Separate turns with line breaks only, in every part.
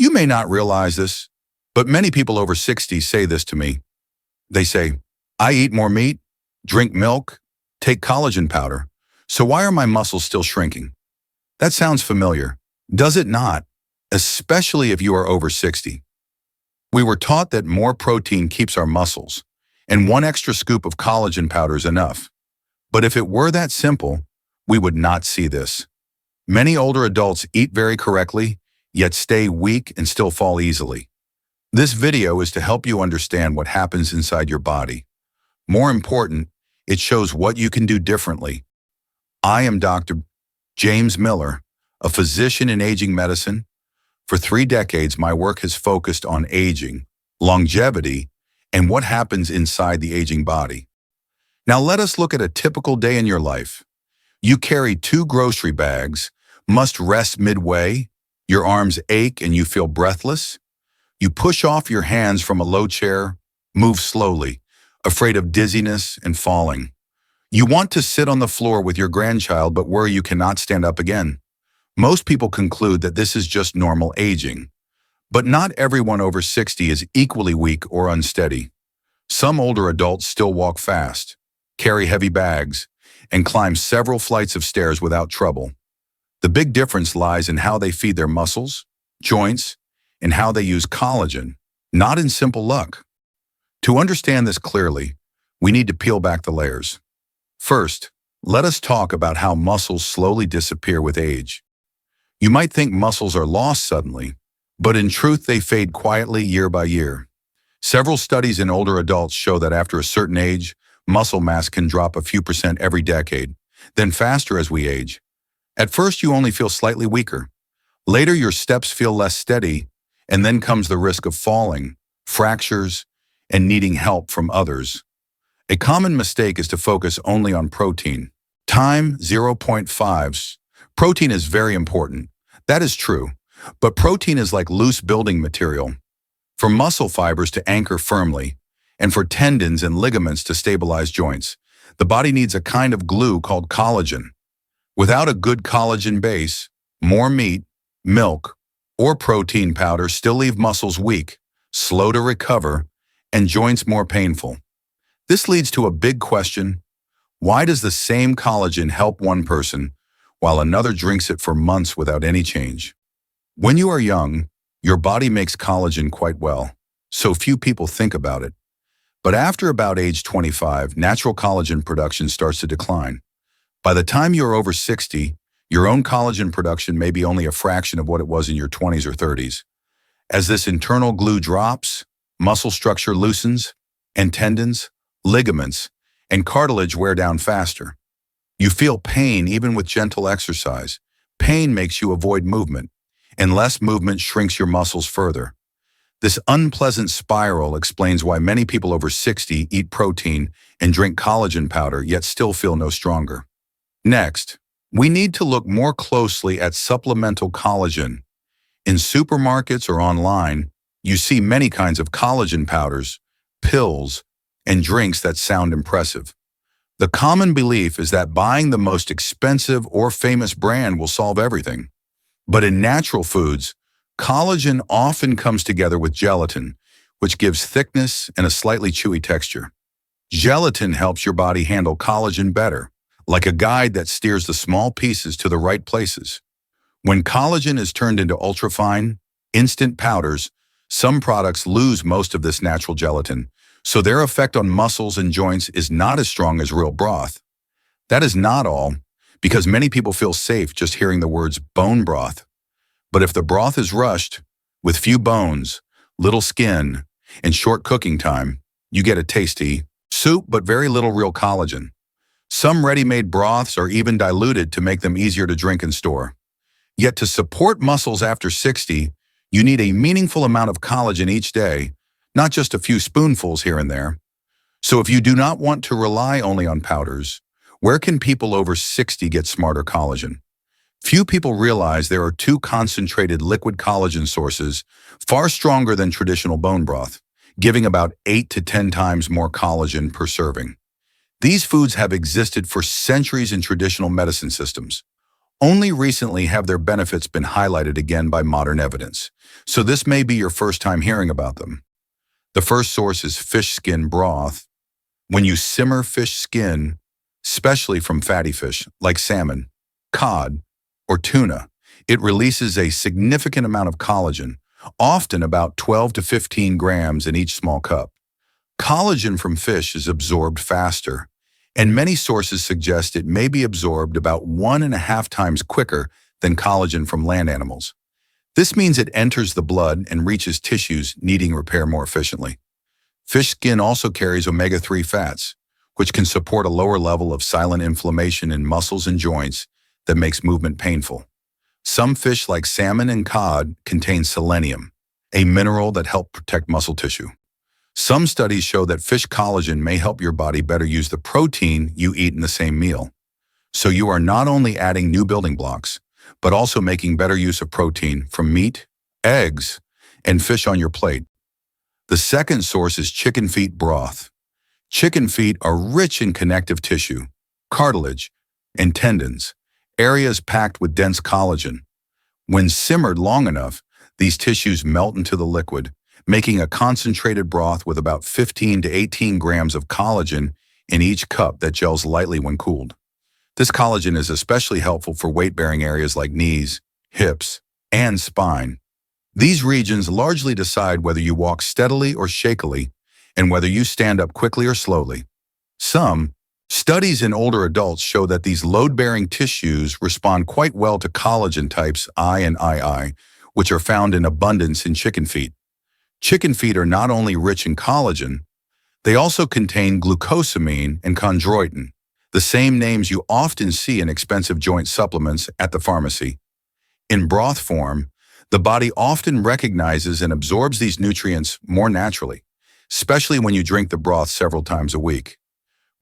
You may not realize this, but many people over 60 say this to me. They say, I eat more meat, drink milk, take collagen powder, so why are my muscles still shrinking? That sounds familiar, does it not? Especially if you are over 60. We were taught that more protein keeps our muscles, and one extra scoop of collagen powder is enough. But if it were that simple, we would not see this. Many older adults eat very correctly, yet stay weak and still fall easily. This video is to help you understand what happens inside your body. More important, it shows what you can do differently. I am Dr. James Miller, a physician in aging medicine. For 3 decades, my work has focused on aging, longevity, and what happens inside the aging body. Now let us look at a typical day in your life. You carry 2 grocery bags, must rest midway, your arms ache and you feel breathless. You push off your hands from a low chair, move slowly, afraid of dizziness and falling. You want to sit on the floor with your grandchild but worry you cannot stand up again. Most people conclude that this is just normal aging. But not everyone over 60 is equally weak or unsteady. Some older adults still walk fast, carry heavy bags, and climb several flights of stairs without trouble. The big difference lies in how they feed their muscles, joints, and how they use collagen, not in simple luck. To understand this clearly, we need to peel back the layers. First, let us talk about how muscles slowly disappear with age. You might think muscles are lost suddenly, but in truth they fade quietly year by year. Several studies in older adults show that after a certain age, muscle mass can drop a few percent every decade, then faster as we age. At first you only feel slightly weaker. Later your steps feel less steady, and then comes the risk of falling, fractures, and needing help from others. A common mistake is to focus only on protein. Time 0.5s. Protein is very important. That is true. But protein is like loose building material. For muscle fibers to anchor firmly, and for tendons and ligaments to stabilize joints, the body needs a kind of glue called collagen. Without a good collagen base, more meat, milk, or protein powder still leave muscles weak, slow to recover, and joints more painful. This leads to a big question. Why does the same collagen help one person while another drinks it for months without any change? When you are young, your body makes collagen quite well, so few people think about it. But after about age 25, natural collagen production starts to decline. By the time you're over 60, your own collagen production may be only a fraction of what it was in your 20s or 30s. As this internal glue drops, muscle structure loosens, and tendons, ligaments, and cartilage wear down faster. You feel pain even with gentle exercise. Pain makes you avoid movement, and less movement shrinks your muscles further. This unpleasant spiral explains why many people over 60 eat protein and drink collagen powder yet still feel no stronger. Next, we need to look more closely at supplemental collagen. In supermarkets or online, you see many kinds of collagen powders, pills, and drinks that sound impressive. The common belief is that buying the most expensive or famous brand will solve everything. But in natural foods, collagen often comes together with gelatin, which gives thickness and a slightly chewy texture. Gelatin helps your body handle collagen better, like a guide that steers the small pieces to the right places. When collagen is turned into ultrafine, instant powders, some products lose most of this natural gelatin, so their effect on muscles and joints is not as strong as real broth. That is not all, because many people feel safe just hearing the words bone broth. But if the broth is rushed, with few bones, little skin, and short cooking time, you get a tasty soup but very little real collagen. Some ready-made broths are even diluted to make them easier to drink and store. Yet to support muscles after 60, you need a meaningful amount of collagen each day, not just a few spoonfuls here and there. So if you do not want to rely only on powders, where can people over 60 get smarter collagen? Few people realize there are 2 concentrated liquid collagen sources far stronger than traditional bone broth, giving about 8 to 10 times more collagen per serving. These foods have existed for centuries in traditional medicine systems. Only recently have their benefits been highlighted again by modern evidence, so this may be your first time hearing about them. The first source is fish skin broth. When you simmer fish skin, especially from fatty fish like salmon, cod, or tuna, it releases a significant amount of collagen, often about 12 to 15 grams in each small cup. Collagen from fish is absorbed faster, and many sources suggest it may be absorbed about 1.5 times quicker than collagen from land animals. This means it enters the blood and reaches tissues needing repair more efficiently. Fish skin also carries omega-3 fats, which can support a lower level of silent inflammation in muscles and joints that makes movement painful. Some fish like salmon and cod contain selenium, a mineral that helps protect muscle tissue. Some studies show that fish collagen may help your body better use the protein you eat in the same meal. So you are not only adding new building blocks, but also making better use of protein from meat, eggs, and fish on your plate. The second source is chicken feet broth. Chicken feet are rich in connective tissue, cartilage, and tendons, areas packed with dense collagen. When simmered long enough, these tissues melt into the liquid, making a concentrated broth with about 15 to 18 grams of collagen in each cup that gels lightly when cooled. This collagen is especially helpful for weight-bearing areas like knees, hips, and spine. These regions largely decide whether you walk steadily or shakily and whether you stand up quickly or slowly. Some studies in older adults show that these load-bearing tissues respond quite well to collagen types I and II, which are found in abundance in chicken feet. Chicken feet are not only rich in collagen, they also contain glucosamine and chondroitin, the same names you often see in expensive joint supplements at the pharmacy. In broth form, the body often recognizes and absorbs these nutrients more naturally, especially when you drink the broth several times a week.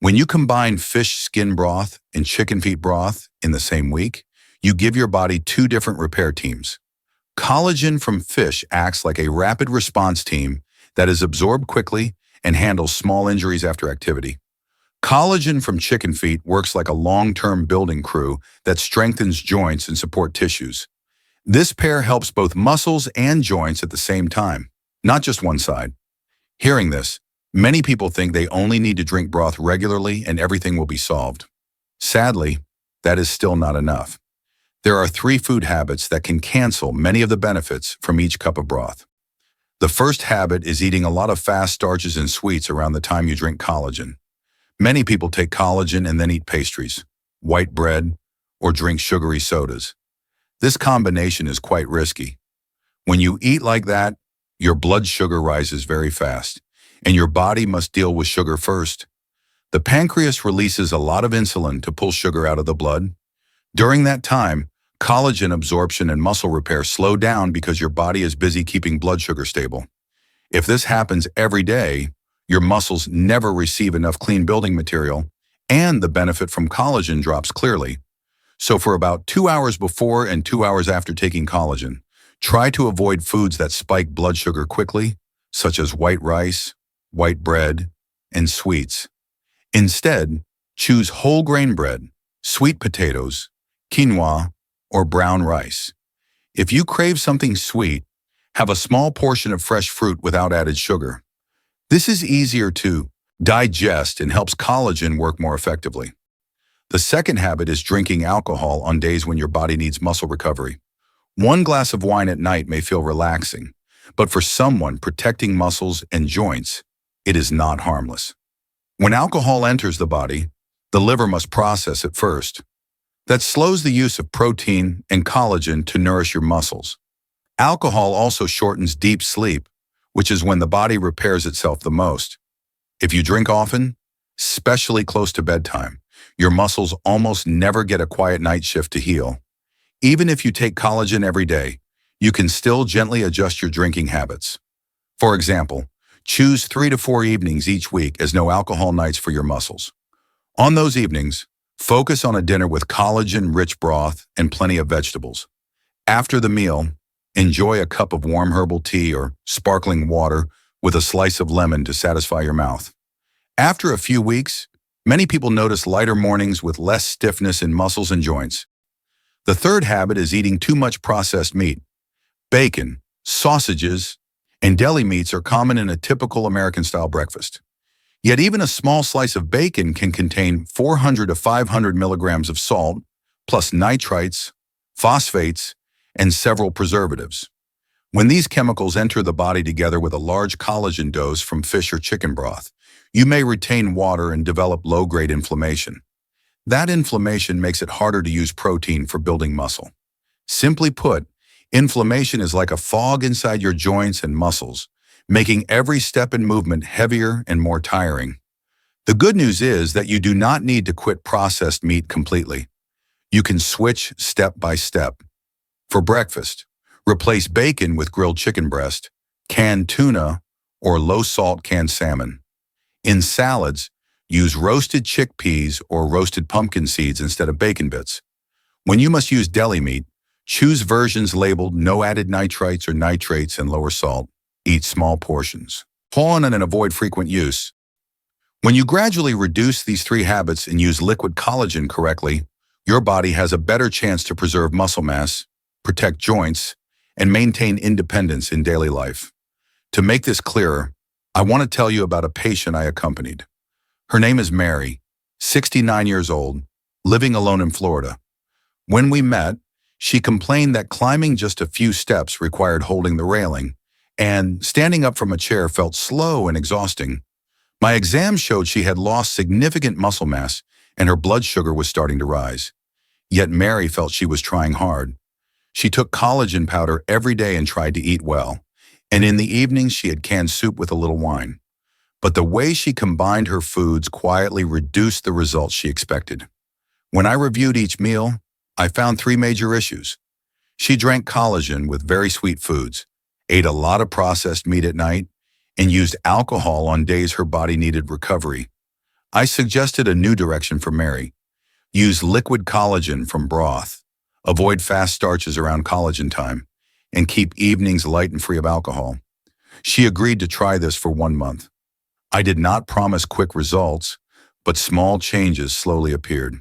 When you combine fish skin broth and chicken feet broth in the same week, you give your body two different repair teams. Collagen from fish acts like a rapid response team that is absorbed quickly and handles small injuries after activity. Collagen from chicken feet works like a long-term building crew that strengthens joints and support tissues. This pair helps both muscles and joints at the same time, not just one side. Hearing this, many people think they only need to drink broth regularly and everything will be solved. Sadly, that is still not enough. There are 3 food habits that can cancel many of the benefits from each cup of broth. The first habit is eating a lot of fast starches and sweets around the time you drink collagen. Many people take collagen and then eat pastries, white bread, or drink sugary sodas. This combination is quite risky. When you eat like that, your blood sugar rises very fast, and your body must deal with sugar first. The pancreas releases a lot of insulin to pull sugar out of the blood. During that time, collagen absorption and muscle repair slow down because your body is busy keeping blood sugar stable. If this happens every day, your muscles never receive enough clean building material, and the benefit from collagen drops clearly. So for about 2 hours before and 2 hours after taking collagen, try to avoid foods that spike blood sugar quickly, such as white rice, white bread, and sweets. Instead, choose whole grain bread, sweet potatoes, quinoa, or brown rice. If you crave something sweet, have a small portion of fresh fruit without added sugar. This is easier to digest and helps collagen work more effectively. The second habit is drinking alcohol on days when your body needs muscle recovery. 1 glass of wine at night may feel relaxing, but for someone protecting muscles and joints, it is not harmless. When alcohol enters the body, the liver must process it first. That slows the use of protein and collagen to nourish your muscles. Alcohol also shortens deep sleep, which is when the body repairs itself the most. If you drink often, especially close to bedtime, your muscles almost never get a quiet night shift to heal. Even if you take collagen every day, you can still gently adjust your drinking habits. For example, choose 3 to 4 evenings each week as no alcohol nights for your muscles. On those evenings, focus on a dinner with collagen-rich broth and plenty of vegetables. After the meal, enjoy a cup of warm herbal tea or sparkling water with a slice of lemon to satisfy your mouth. After a few weeks, many people notice lighter mornings with less stiffness in muscles and joints. The third habit is eating too much processed meat. Bacon, sausages, and deli meats are common in a typical American-style breakfast. Yet even a small slice of bacon can contain 400 to 500 milligrams of salt, plus nitrites, phosphates, and several preservatives. When these chemicals enter the body together with a large collagen dose from fish or chicken broth, you may retain water and develop low-grade inflammation. That inflammation makes it harder to use protein for building muscle. Simply put, inflammation is like a fog inside your joints and muscles, making every step and movement heavier and more tiring. The good news is that you do not need to quit processed meat completely. You can switch step by step. For breakfast, replace bacon with grilled chicken breast, canned tuna, or low-salt canned salmon. In salads, use roasted chickpeas or roasted pumpkin seeds instead of bacon bits. When you must use deli meat, choose versions labeled no added nitrites or nitrates and lower salt. Eat small portions. Pause on and avoid frequent use. When you gradually reduce these three habits and use liquid collagen correctly, your body has a better chance to preserve muscle mass, protect joints, and maintain independence in daily life. To make this clearer, I want to tell you about a patient I accompanied. Her name is Mary, 69 years old, living alone in Florida. When we met, she complained that climbing just a few steps required holding the railing, and standing up from a chair felt slow and exhausting. My exam showed she had lost significant muscle mass and her blood sugar was starting to rise. Yet Mary felt she was trying hard. She took collagen powder every day and tried to eat well, and in the evenings she had canned soup with a little wine. But the way she combined her foods quietly reduced the results she expected. When I reviewed each meal, I found three major issues. She drank collagen with very sweet foods, ate a lot of processed meat at night, and used alcohol on days her body needed recovery. I suggested a new direction for Mary. Use liquid collagen from Broth, avoid fast starches around collagen time, and keep evenings light and free of alcohol. She agreed to try this for 1 month. I did not promise quick results, but small changes slowly appeared.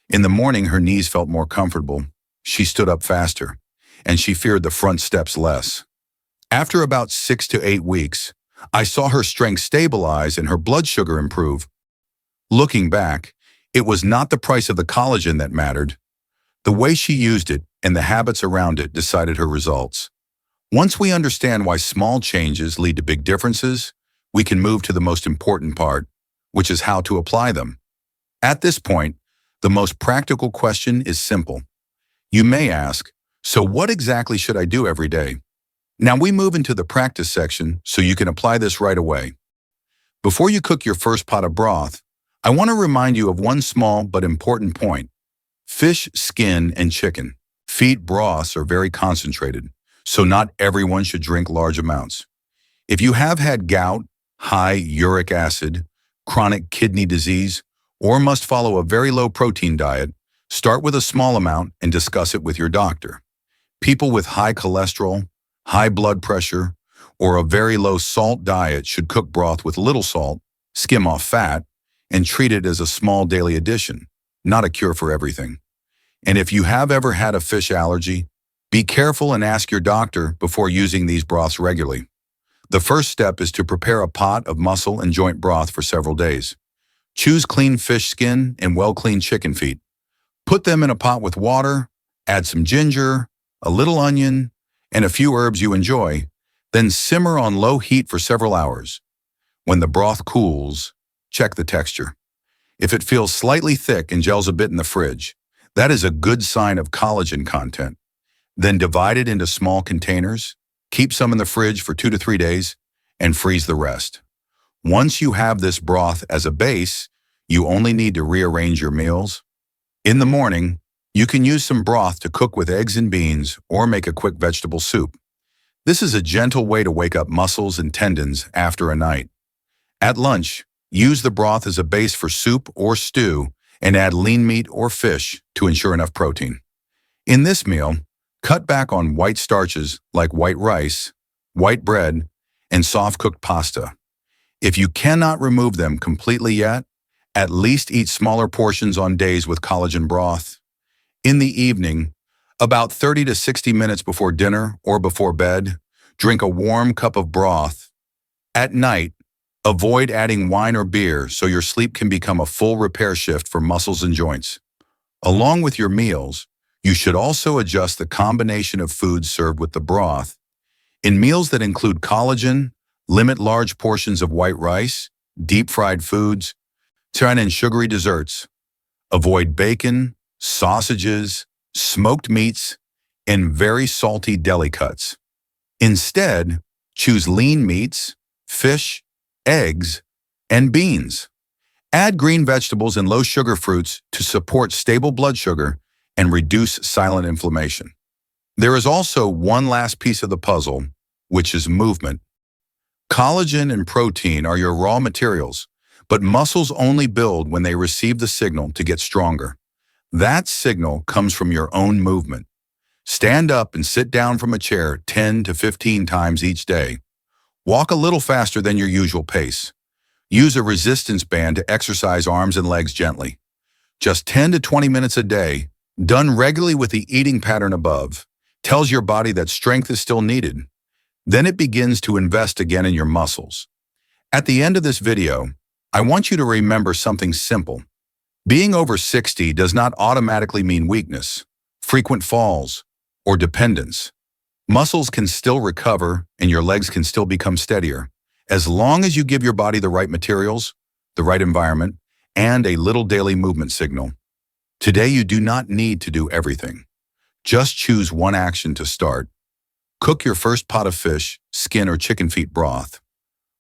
In the morning, her knees felt more comfortable, she stood up faster, and she feared the front steps less. After about 6 to 8 weeks, I saw her strength stabilize and her blood sugar improve. Looking back, it was not the price of the collagen that mattered. The way she used it and the habits around it decided her results. Once we understand why small changes lead to big differences, we can move to the most important part, which is how to apply them. At this point, the most practical question is simple. You may ask, so what exactly should I do every day? Now we move into the practice section so you can apply this right away. Before you cook your first pot of broth, I want to remind you of one small but important point. Fish, skin, and chicken, feet broths are very concentrated, so not everyone should drink large amounts. If you have had gout, high uric acid, chronic kidney disease, or must follow a very low protein diet, start with a small amount and discuss it with your doctor. People with high cholesterol, high blood pressure, or a very low salt diet should cook broth with little salt, skim off fat, and treat it as a small daily addition, not a cure for everything. And if you have ever had a fish allergy, be careful and ask your doctor before using these broths regularly. The first step is to prepare a pot of muscle and joint broth for several days. Choose clean fish skin and well-cleaned chicken feet. Put them in a pot with water, add some ginger, a little onion, and a few herbs you enjoy, then simmer on low heat for several hours. When the broth cools, check the texture. If it feels slightly thick and gels a bit in the fridge, that is a good sign of collagen content. Then divide it into small containers, keep some in the fridge for 2 to 3 days, and freeze the rest. Once you have this broth as a base, you only need to rearrange your meals. In the morning, you can use some broth to cook with eggs and beans or make a quick vegetable soup. This is a gentle way to wake up muscles and tendons after a night. At lunch, use the broth as a base for soup or stew and add lean meat or fish to ensure enough protein. In this meal, cut back on white starches like white rice, white bread, and soft-cooked pasta. If you cannot remove them completely yet, at least eat smaller portions on days with collagen broth. In the evening, About 30 to 60 minutes before dinner or before bed, drink a warm cup of broth. At night, avoid adding wine or beer so your sleep can become a full repair shift for muscles and joints. Along with your meals, you should also adjust the combination of foods served with the broth. In meals that include collagen, limit large portions of white rice, deep-fried foods, and sugary desserts. Avoid bacon, sausages, smoked meats, and very salty deli cuts. Instead, choose lean meats, fish, eggs, and beans. Add green vegetables and low-sugar fruits to support stable blood sugar and reduce silent inflammation. There is also one last piece of the puzzle, which is movement. Collagen and protein are your raw materials, but muscles only build when they receive the signal to get stronger. That signal comes from your own movement. Stand up and sit down from a chair 10 to 15 times each day. Walk a little faster than your usual pace. Use a resistance band to exercise arms and legs gently. Just 10 to 20 minutes a day, done regularly with the eating pattern above, tells your body that strength is still needed. Then it begins to invest again in your muscles. At the end of this video, I want you to remember something simple. Being over 60 does not automatically mean weakness, frequent falls, or dependence. Muscles can still recover and your legs can still become steadier, as long as you give your body the right materials, the right environment, and a little daily movement signal. Today you do not need to do everything. Just choose one action to start. Cook your first pot of fish, skin or chicken feet broth,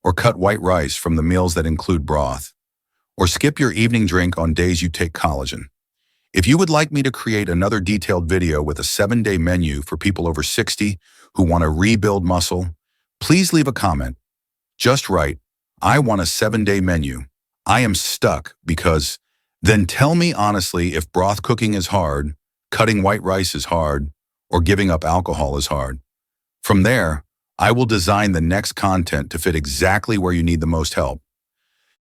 or cut white rice from the meals that include broth, or skip your evening drink on days you take collagen. If you would like me to create another detailed video with a 7-day menu for people over 60 who want to rebuild muscle, please leave a comment. Just write, "I want a 7-day menu. I am stuck because..." Then tell me honestly if broth cooking is hard, cutting white rice is hard, or giving up alcohol is hard. From there, I will design the next content to fit exactly where you need the most help.